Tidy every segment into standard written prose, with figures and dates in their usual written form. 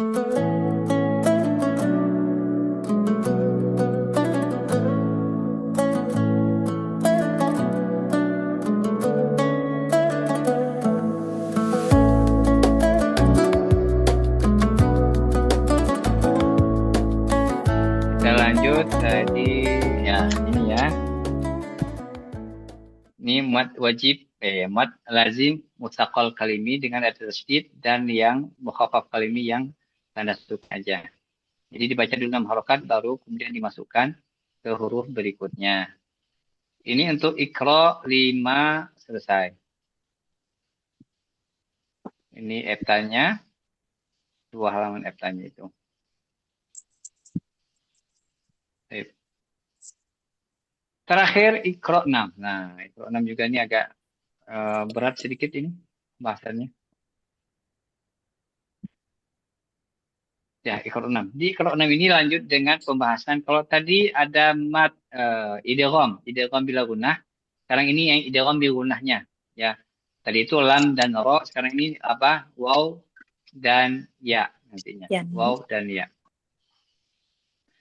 Kita lanjut tadi ya ini ya. Ini mad wajib, mad lazim mutsaqal kalimi dengan ada tasydid dan yang mukhaffaf kalimi yang tanda sukun aja. Jadi dibaca dulu 6 harokat baru kemudian dimasukkan ke huruf berikutnya. Ini untuk Iqra 5 selesai. Ini eftanya, 2 halaman eftanya itu. Terakhir Iqra 6. Nah, Iqra 6 juga ini agak berat sedikit ini bahasannya. Ya, Iqra 6. Di Iqra 6 ini lanjut dengan pembahasan. Kalau tadi ada mat idgham bila gunnah. Sekarang ini yang idgham bila gunnahnya. Ya. Tadi itu lam dan ro. Sekarang ini apa? Waw dan ya nantinya. Ya. Waw dan ya.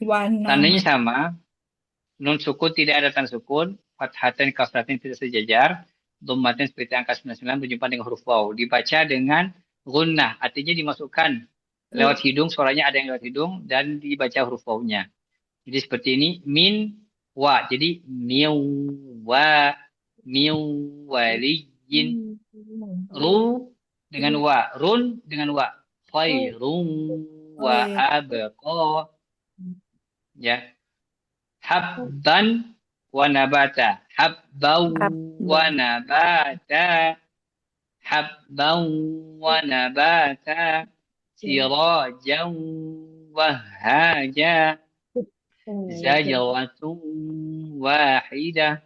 Warna. Tandanya sama. Nun sukun tidak ada tanda sukun. Fathatin kasratin tidak sejajar. Dhammatin seperti angka 99 berjumpa dengan huruf waw. Dibaca dengan gunnah. Artinya dimasukkan lewat hidung, suaranya ada yang lewat hidung dan dibaca huruf waw-nya. Jadi seperti ini, min wa. Jadi miu waliyin. Ru dengan wa, run dengan wa. Khairun wa abqa. Ya. Habban wa nabata. Habbau wa nabata. Habbau wa nabata. Sirajan wahaja. Zajawatun wahidah.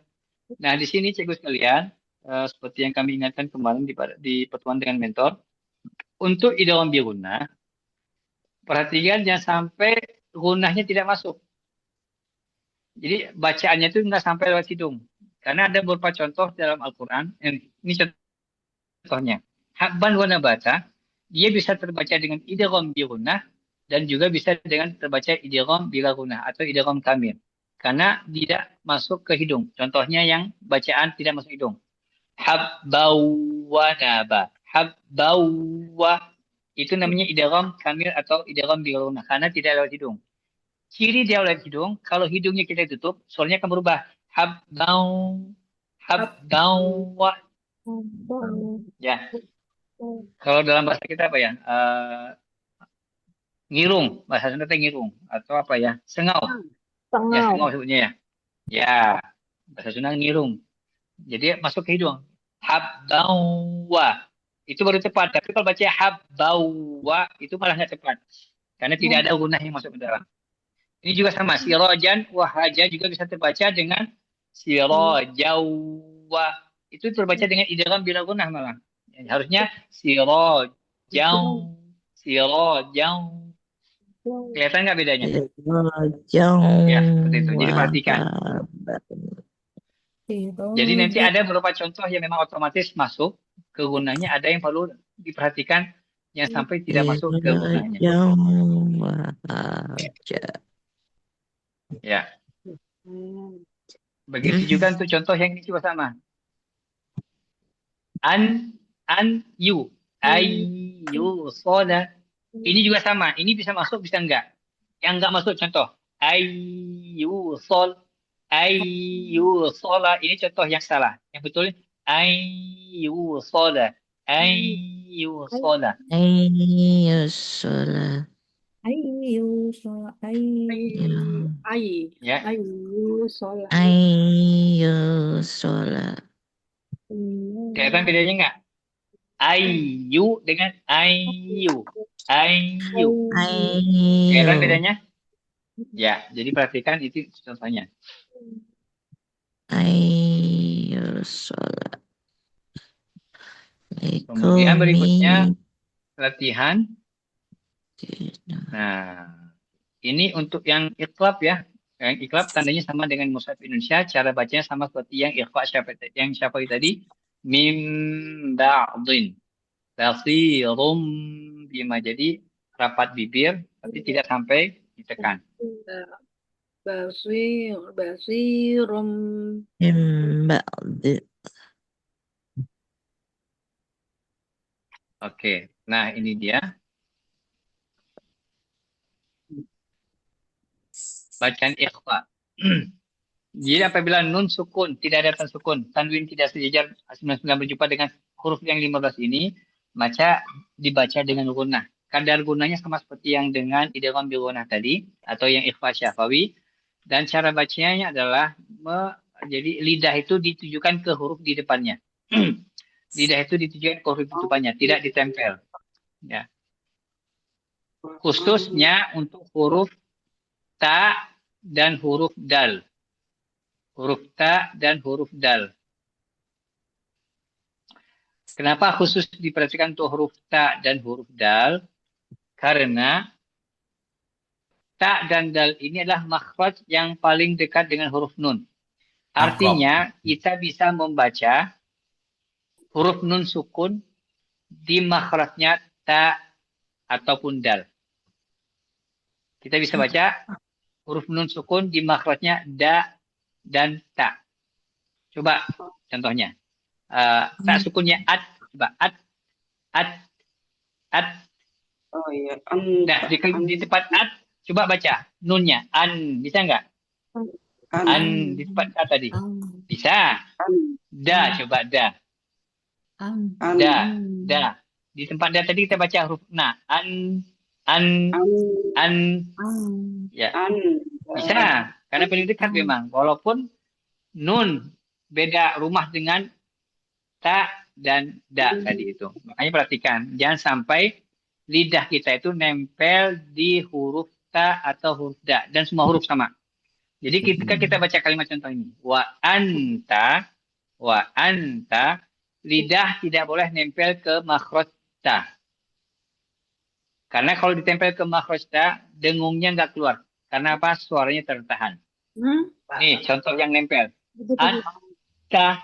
Nah, di sini cikgu sekalian, seperti yang kami ingatkan kemarin di pertemuan dengan mentor, untuk idgham bi gunnah, perhatikan jangan sampai gunnahnya tidak masuk. Jadi bacaannya itu nggak sampai lewat hidung. Karena ada beberapa contoh dalam Al-Quran. Ini contohnya. Habban wa nabata, dia bisa terbaca dengan idgham bi gunnah dan juga bisa dengan terbaca idgham bila gunnah atau idgham kamil. Karena tidak masuk ke hidung. Contohnya yang bacaan tidak masuk hidung. Habbau wa naba. Habbau wa. Itu namanya idgham kamil atau idgham bila gunnah. Karena tidak lewat hidung. Ciri dia lewat hidung, kalau hidungnya kita tutup, suaranya akan berubah. Habbau. Habbau wa. Ya. Kalau dalam bahasa kita apa ya? Ngirung. Bahasa Sunda ngirung. Atau apa ya? Sengau. Ya, sengau sebutnya ya. Ya. Bahasa Sunda ngirung. Jadi masuk ke hidung. Habbawa. Itu baru tepat. Tapi kalau baca habbawa, itu malah nggak tepat. Karena tidak ada gunnah yang masuk ke dalam. Ini juga sama. Sirojan wahaja juga bisa terbaca dengan sirojawa. Itu terbaca dengan idgham bila gunnah malah. Harusnya sirojau. Sirojau. Kelihatan nggak bedanya? Ya, seperti itu. Jadi perhatikan. Jadi nanti ada beberapa contoh yang memang otomatis masuk ke gunanya, ada yang perlu diperhatikan yang sampai tidak masuk ke gunanya. Ya. Begitu juga untuk contoh yang ini juga sama. Yu, ayu, soda. Ini juga sama. Ini bisa masuk, bisa enggak. Yang enggak masuk contoh. Ayu, sol. Ayu, sola. Ini contoh yang salah. Yang betul, ayu, sola. Ayu, sola. Ayu sola. Ayu sola. Ya. Ayu sola. Ayu sola. Kelihatan bedanya enggak? Ayu dengan ayu. Ayu. Kelihatan bedanya? Ya, jadi perhatikan itu contohnya. Ayu sholat. Kemudian berikutnya latihan. Nah, ini untuk yang iqlab ya. Yang iqlab tandanya sama dengan mushaf Indonesia. Cara bacanya sama seperti yang ikhfa yang Syafi'i tadi. Mim ba'din. Basirum bima. Jadi rapat bibir, tapi tidak sampai ditekan. Basirum. من بعد Oke, nah ini dia. Bacaan ikhfa. Jadi apabila nun sukun, tidak ada tan sukun, tanwin tidak sejajar 99 berjumpa dengan huruf yang 15 ini, maka dibaca dengan gunnah. Kadar gunnahnya sama seperti yang dengan idgham bil gunnah tadi, atau yang ikhfa syafawi. Dan cara bacanya adalah, jadi lidah itu ditujukan ke huruf di depannya. Lidah itu ditujukan ke huruf di depannya, tidak ditempel. Ya. Khususnya untuk huruf ta dan huruf dal. Huruf ta dan huruf dal. Kenapa khusus diperhatikan untuk huruf ta dan huruf dal? Karena ta dan dal ini adalah makhraj yang paling dekat dengan huruf nun. Artinya kita bisa membaca huruf nun sukun di makhrajnya ta ataupun dal. Kita bisa baca huruf nun sukun di makhrajnya da dan ta. Coba contohnya. Ta sukunnya at. Coba at. Oh iya. Nah, di tempat at, coba baca nunnya. An, bisa nggak? An di tempat a tadi. Bisa. Da, coba da. Da. Di tempat da tadi kita baca huruf na. An. Ya. Bisa. Karena paling dekat memang. Walaupun nun beda rumah dengan ta dan da tadi itu. Makanya perhatikan. Jangan sampai lidah kita itu nempel di huruf ta atau huruf da. Dan semua huruf sama. Jadi ketika kita baca kalimat contoh ini. Wa anta. Lidah tidak boleh nempel ke makhraj ta. Karena kalau ditempel ke makhraj ta, dengungnya nggak keluar. Karena apa? Suaranya tertahan. Nih, contoh yang nempel. Anta.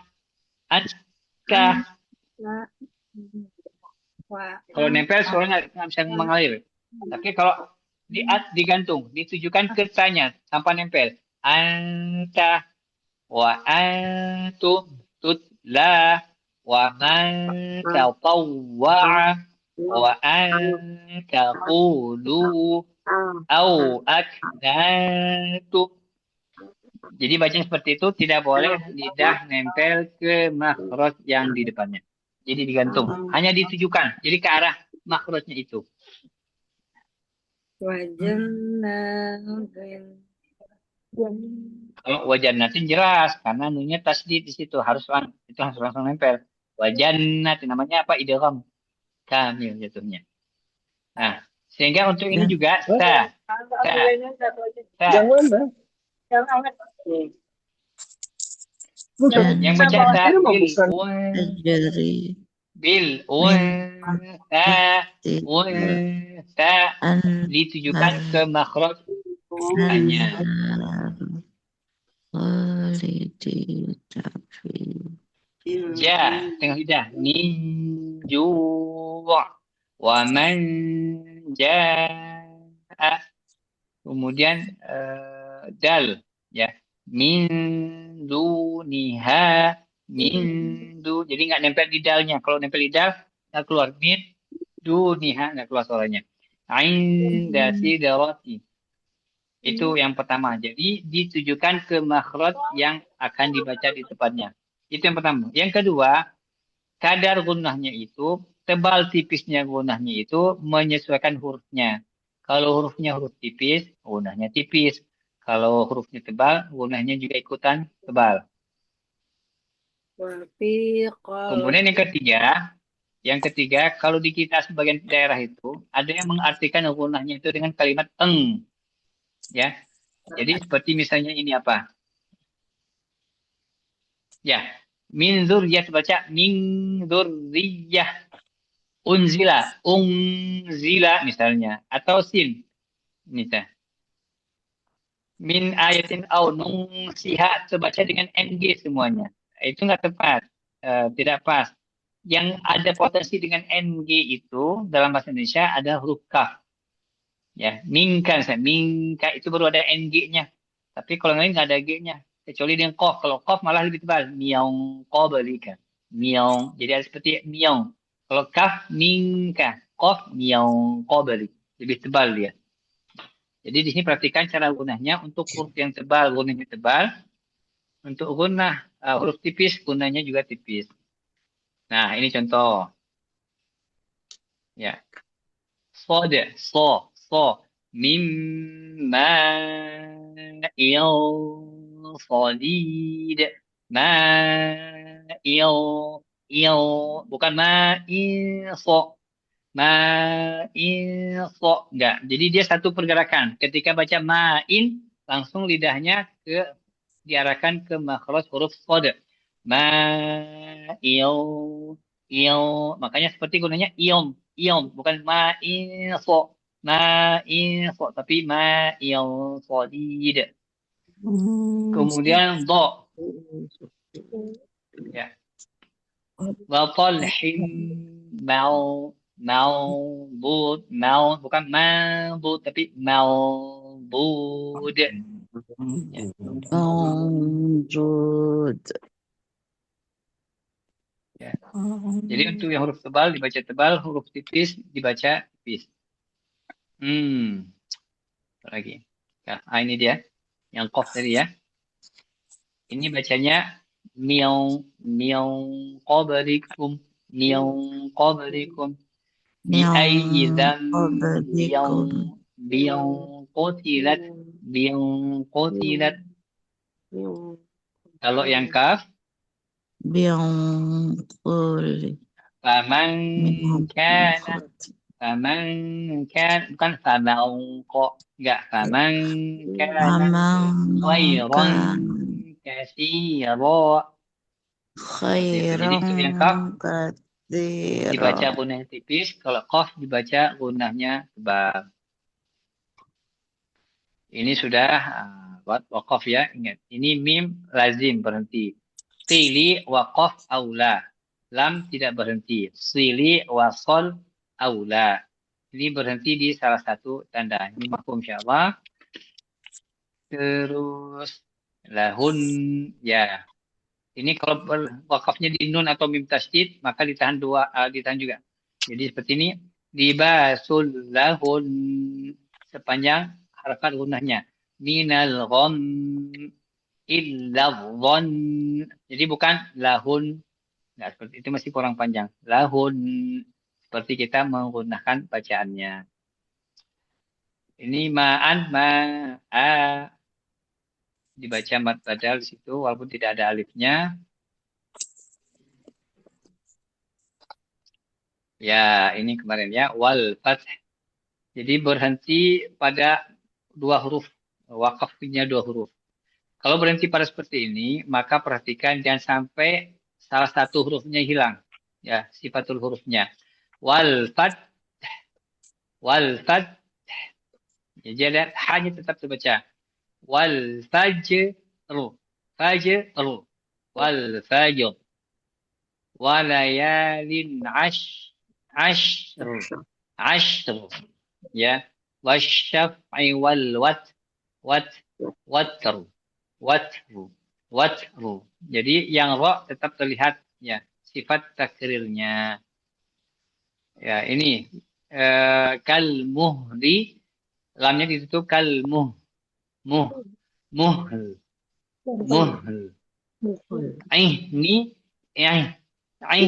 Kalau nempel suaranya nggak bisa mengalir. Tapi kalau digantung, ditujukan ke tanya tanpa nempel. Anta wa antum tutla wa man tatawwa wa an taqulu au aknatu. Jadi bacanya seperti itu, tidak boleh lidah nempel ke makhraj yang di depannya. Jadi digantung, hanya ditujukan, jadi ke arah makhrajnya itu. Kalau wajannatin jelas, karena nunnya tasdid di situ harus langsung nempel. Wajannatin namanya apa? Idgham kamil jatuhnya. Nah, sehingga untuk ini juga ta. Yang baca ta bil ta ditujukan ke makhraj hanya. Ja, tengah lidah. Min ju' wa man ja'a. Kemudian dal, ya. Min duniha, jadi nggak nempel di dalnya. Kalau nempel di dal nggak keluar. Min duniha nggak keluar suaranya. Inda sidrati. Itu yang pertama. Jadi ditujukan ke makhraj yang akan dibaca di tempatnya. Itu yang pertama. Yang kedua, kadar gunnahnya itu, tebal tipisnya gunnahnya itu menyesuaikan hurufnya. Kalau hurufnya huruf tipis, gunnahnya tipis. Kalau hurufnya tebal, gunnahnya juga ikutan tebal. Kemudian yang ketiga, kalau di kita sebagian daerah itu, ada yang mengartikan gunnahnya itu dengan kalimat eng. Ya, jadi seperti misalnya ini apa? Ya, min dzurriyyah baca min dzurriyyah. Unzila misalnya, atau sin misalnya. Min ayatin au nungsiha terbaca dengan ng semuanya. Itu nggak tepat, tidak pas. Yang ada potensi dengan ng itu dalam bahasa Indonesia ada huruf kaf. Ya, minka, minka itu baru ada ng-nya. Tapi kalau yang lain nggak ada g-nya. Kecuali dengan kof. Kalau kof malah lebih tebal. Miong qablika. Miong. Jadi ada seperti miong. Kalau kaf minka. Kof miong qablik. Lebih tebal dia. Jadi di sini perhatikan cara gunanya. Untuk huruf yang tebal, gunanya tebal. Untuk gunah huruf tipis, gunanya juga tipis. Nah, ini contoh. Ya. صاد صاد مما صديد ماء bukan enggak, jadi dia satu pergerakan. Ketika baca ma'in langsung lidahnya diarahkan ke makhraj huruf shad. Ma'il il, makanya seperti gunanya iom iom, bukan ma'in so tapi ma'il shadid. Kemudian do, ya, wa talhim maudud bukan maudud tapi maudud, ya. موجود. Ya. Jadi untuk yang huruf tebal dibaca tebal, huruf tipis dibaca tipis. Apa lagi? Ya, ini dia yang qaf tadi ya. Ini bacanya miau miau qablikum miau qablikum bi من ayyi biau قبلكم biau qutilat biau qutilat. Kalau yang kaf من قبل faman من kana faman kan bukan famau kok enggak faman kana فمن khairan كان katsira. Seperti itu. Jadi خيرا untuk yang kaf dibaca كثيرا. gunanya tipis, kalau qaf dibaca gunanya tebal. Ini sudah waqaf ya, ingat. Ini mim lazim berhenti. Sili waqaf aula. Lam tidak berhenti. Sili wasol aula. Ini berhenti di salah satu tanda. Ini makum insyaallah. Terus lahun, ya. Ini kalau wakafnya di nun atau mim tasydid maka ditahan ditahan juga. Jadi seperti ini, libasul lahun sepanjang harakat gunnahnya. Minal gham illa dhon. Jadi bukan lahun. Nggak seperti itu, masih kurang panjang. Lahun seperti kita menggunakan bacaannya. Ini ma'an ma'a dibaca mad badal di situ walaupun tidak ada alifnya. Ya, ini kemarin ya, wal fath. Jadi berhenti pada dua huruf, wakafnya dua huruf. Kalau berhenti pada seperti ini, maka perhatikan jangan sampai salah satu hurufnya hilang. Ya, sifatul hurufnya. Wal fath, wal fath. Ya, jadi hanya tetap terbaca. Wal fajru, fajru, wal fajr, walayalin ashru, ashru. Ya, wasyaf'i wal wat watru watru watru. Jadi yang ro tetap terlihat ya, sifat takrirnya. Ya, ini kal muhri, lamnya ditutup kal muh muhl muhl. Ini ain ain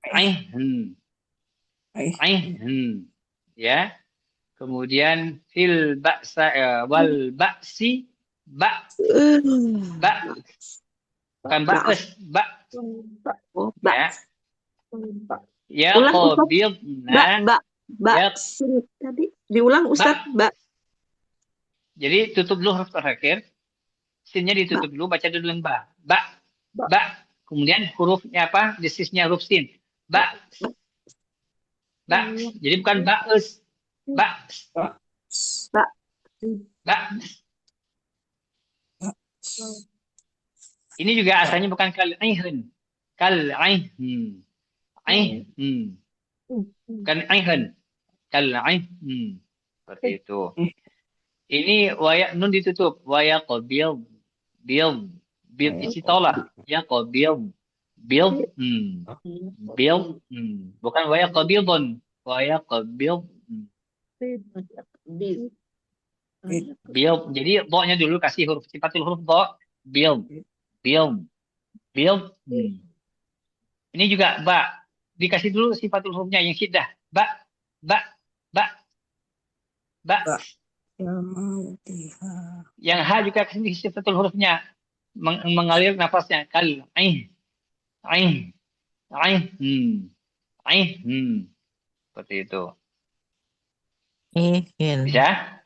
ain ain, ya. Kemudian fil ba'sa wal ba'si ba ba bukan ba'as ba, Oh, Mbak. ya. Ya Ulang, Ustaz. qabidna Mbak, ya sini tadi diulang Ustaz, Mbak. Jadi tutup dulu huruf terakhir, sinnya ditutup dulu, baca dulu yang ba ba. Kemudian hurufnya apa? Desisnya huruf sin. Ba ba. Jadi bukan ba'us. Ba Mbak. ba. Ini juga asalnya bukan kal aihen. Kal aihen. Aihen. Bukan aihen. Kal aihen. seperti itu. Ini waya nun ditutup. Waya qabil, build, build isi tolak. Ya qabil, build, build, bukan waya qabildon. Waya qabil, build. Jadi do-nya dulu kasih huruf sifatul huruf do. Build, build, build. Ini juga ba. Dikasih dulu sifatul hurufnya yang syiddah. Ba, ba, ba, ba. Yang ha juga kasih sifatul hurufnya. Mengalir nafasnya. Kal, ain, ain, ain, ain. Seperti itu. Bisa?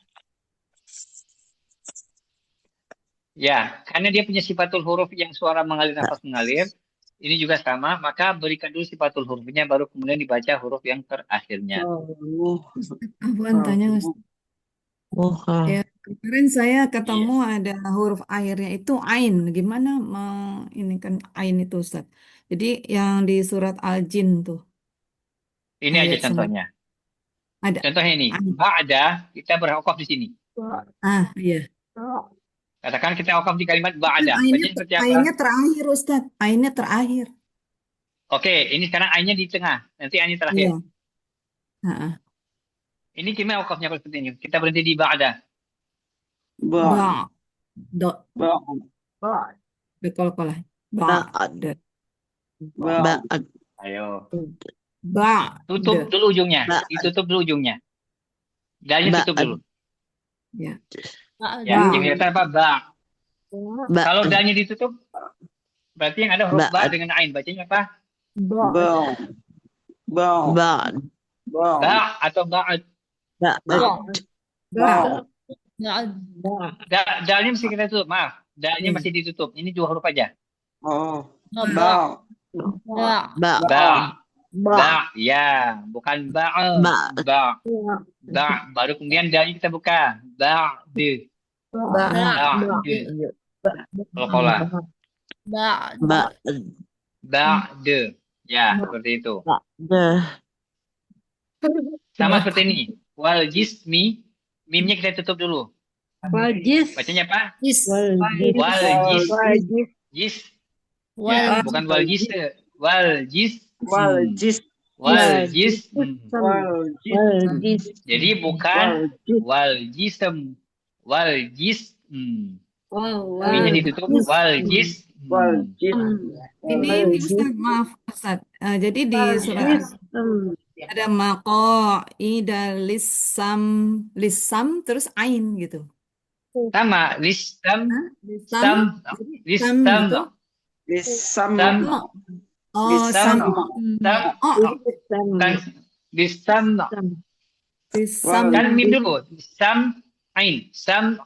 Ya, karena dia punya sifatul huruf yang suara mengalir, nafas mengalir. Ini juga sama, maka berikan dulu sifatul hurufnya, baru kemudian dibaca huruf yang terakhirnya. Afwan tanya, Ustaz. Ya, kemarin saya ketemu ada huruf akhirnya itu ain. Gimana ini kan ain itu, Ustaz? Jadi yang di surat Al-Jin tuh. Ini aja contohnya. Ada. Contohnya ini, Ain. ba'da, kita berwakaf di sini. Iya. Katakan kita wakaf di kalimat ba'da. Bacanya seperti apa? Ainnya terakhir, Ustaz. Ainnya terakhir. Oke, ini sekarang ainnya di tengah. Nanti ainnya terakhir. Iya. Ini gimana wakafnya kalau seperti ini? Kita berhenti di ba'da. Ba. Dot. Bekol-kolah. Ba. Ayo. Ba. Tutup dulu ujungnya. Ditutup dulu ujungnya. Dalnya tutup dulu. Ya. Ya, yang kelihatan apa? Ba. Kalau dalnya ditutup, berarti yang ada huruf ba dengan ain. Bacanya apa? Ba atau ba'ad. Dalnya mesti kita tutup. Maaf, dalnya masih ditutup. Ini dua huruf aja. Ba. Ya, bukan ba. Ba. Baru kemudian dalnya kita buka. Ba'd. Qalqalah. Ba'd. Ya, seperti itu. Sama seperti ini. Wal jismi. Mimnya kita tutup dulu. Bacanya apa? Ya, bukan wal jis. Wal jis. Jadi bukan wal jism. Wal jis. Mimnya ditutup. Wal jis. Ini Ustaz, maaf Ustaz. Jadi di surat ada maqaida lisam terus ain gitu. Sama lisam. Oh, sam. Lisam. Kan mim dulu. Sam ain. Sam.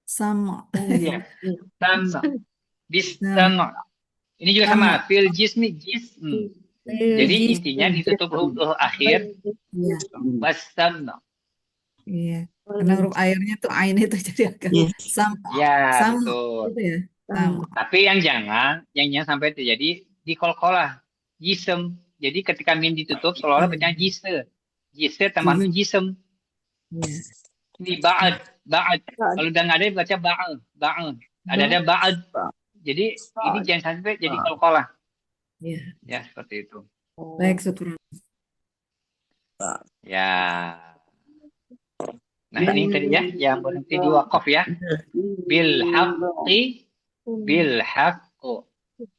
Sama. Ya. Bisam. Ini juga sama. Fil jismi jism. Jadi intinya ditutup huruf akhir. Wasam. Iya. Karena huruf akhirnya tuh ain itu jadi agak sama. Ya, Sama betul. gitu ya. Sama. Tapi yang jangan sampai terjadi di qalqalah. Jism. Jadi ketika mim ditutup seolah-olah bacanya jise. Jise tambah nun jism. Ini ba'ad. Kalau udah nggak ada baca ba'al. Ada ba'ad. Jadi ini jangan sampai jadi qalqalah. Iya. Ya, seperti itu. Baik, syukur. Ya. Nah, ini tadi ya yang berhenti di waqaf ya. Bil haqqi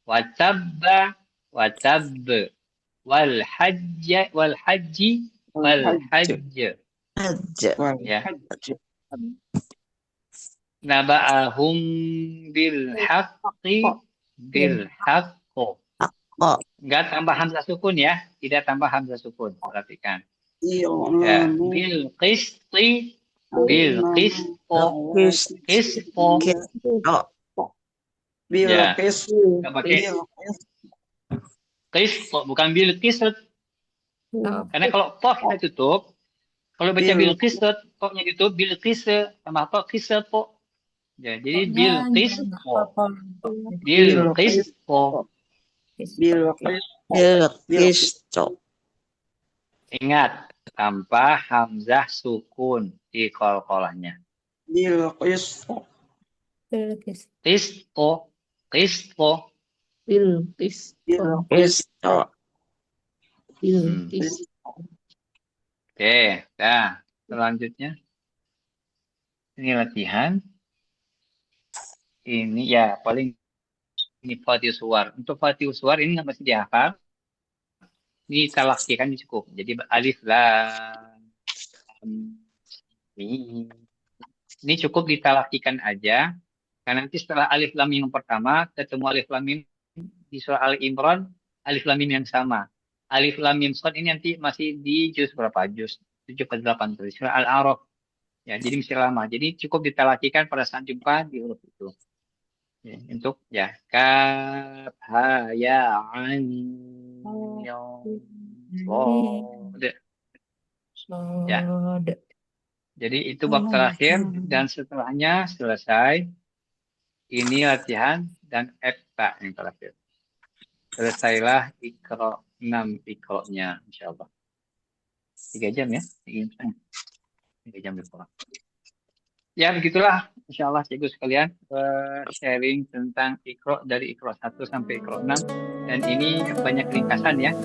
wa tabba wa tabb wal hajj. Ya. Naba'ahum bil haqqi. Enggak tambah hamzah sukun ya, tidak tambah hamzah sukun. Perhatikan. Ya, bil qisti. Ya, nggak pakai qist, bukan bil qist. Karena kalau po kita tutup, kalau baca bil qist, po-nya ditutup, bil qist sama po qist po. Ya, jadi bil qist po. Bilqisto. Ingat, tanpa hamzah sukun di qalqalahnya. Bilqisto. Qisto, qisto. Bilqisto. Bilqisto. Bilqisto. Oke, nah selanjutnya ini latihan. Ini ya paling ini Fatihus Suwar. Untuk Fatihus Suwar ini nggak mesti dihafal. Ini talaki kan cukup. Jadi alif lam mim. Ini cukup ditalakikan aja. Karena nanti setelah alif lam mim yang pertama ketemu alif lam mim di surah Al Imran, alif lam mim yang sama. Alif lam mim shad ini nanti masih di juz berapa? Juz 7 ke 8 tuh, surah Al-A'raf. Ya, jadi masih lama. Jadi cukup ditalakikan pada saat jumpa di huruf itu. Ya, untuk ya kaf ha ya ain ya shad. Ya. Jadi itu bab terakhir dan setelahnya selesai. Ini latihan dan ekta yang terakhir. Selesailah Iqra 6 Iqra-nya insyaallah. 3 jam ya? 3 jam lebih kurang. Ya begitulah insyaallah cikgu sekalian sharing tentang Iqra dari Iqra 1 sampai Iqra 6 dan ini banyak ringkasan ya.